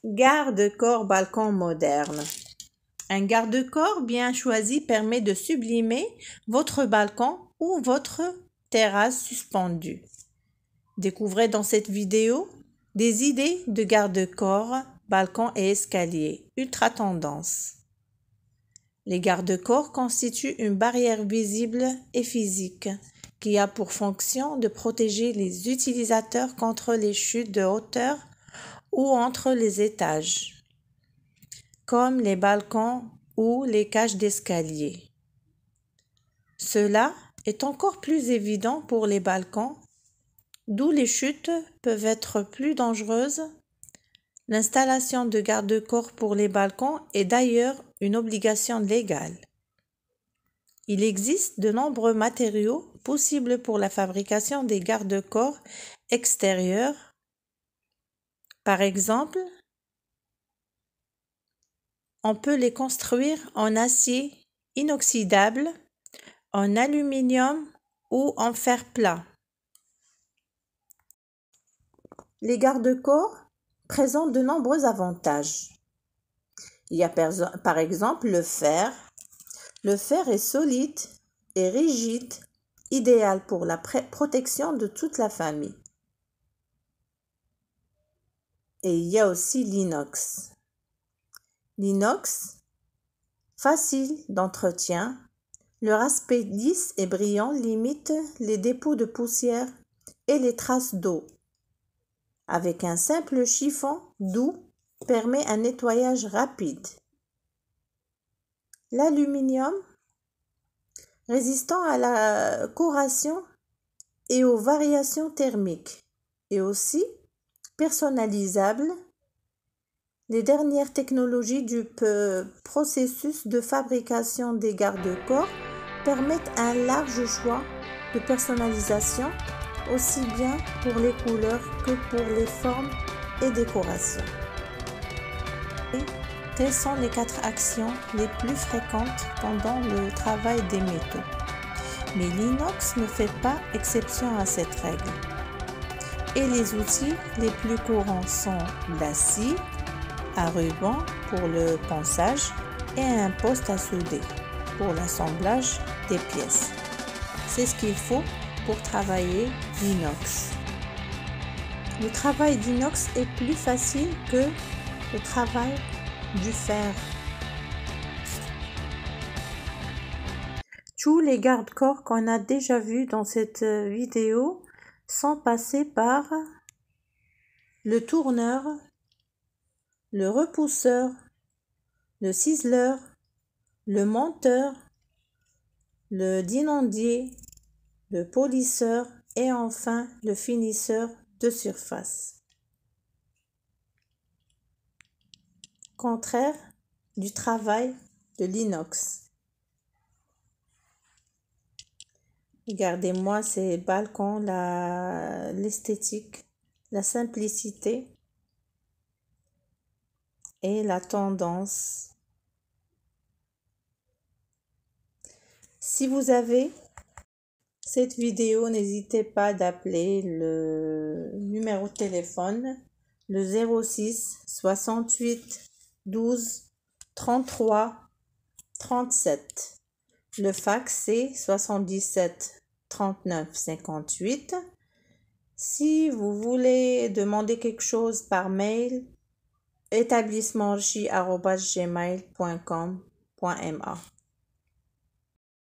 Garde-corps balcon moderne. Un garde-corps bien choisi permet de sublimer votre balcon ou votre terrasse suspendue. Découvrez dans cette vidéo des idées de garde-corps, balcon et escalier, ultra tendance. Les garde-corps constituent une barrière visible et physique qui a pour fonction de protéger les utilisateurs contre les chutes de hauteur ou entre les étages, comme les balcons ou les cages d'escalier. Cela est encore plus évident pour les balcons, d'où les chutes peuvent être plus dangereuses. L'installation de garde-corps pour les balcons est d'ailleurs une obligation légale. Il existe de nombreux matériaux possibles pour la fabrication des garde-corps extérieurs. Par exemple, on peut les construire en acier inoxydable, en aluminium ou en fer plat. Les garde-corps présentent de nombreux avantages. Il y a par exemple le fer. Le fer est solide et rigide, idéal pour la protection de toute la famille. Et il y a aussi l'inox. L'inox, facile d'entretien, leur aspect lisse et brillant limite les dépôts de poussière et les traces d'eau. Avec un simple chiffon doux, permet un nettoyage rapide. L'aluminium, résistant à la corrosion et aux variations thermiques, et aussi personnalisable. Les dernières technologies du processus de fabrication des garde-corps permettent un large choix de personnalisation, aussi bien pour les couleurs que pour les formes et décorations. Et quelles sont les 4 actions les plus fréquentes pendant le travail des métaux? Mais l'inox ne fait pas exception à cette règle. Et les outils les plus courants sont la scie à ruban pour le ponçage et un poste à souder pour l'assemblage des pièces. C'est ce qu'il faut pour travailler l'inox. Le travail d'inox est plus facile que le travail du fer. Tous les garde-corps qu'on a déjà vus dans cette vidéo sont passés par le tourneur, le repousseur, le ciseleur, le monteur, le dinandier, le polisseur et enfin le finisseur de surface. Contraire du travail de l'inox. Regardez-moi ces balcons, l'esthétique, la simplicité et la tendance. Si vous avez cette vidéo, n'hésitez pas d'appeler le numéro de téléphone, le 06 68 12 33 37. Le fax c'est 77 39 58. Si vous voulez demander quelque chose par mail, établissementj@gmail.com.ma.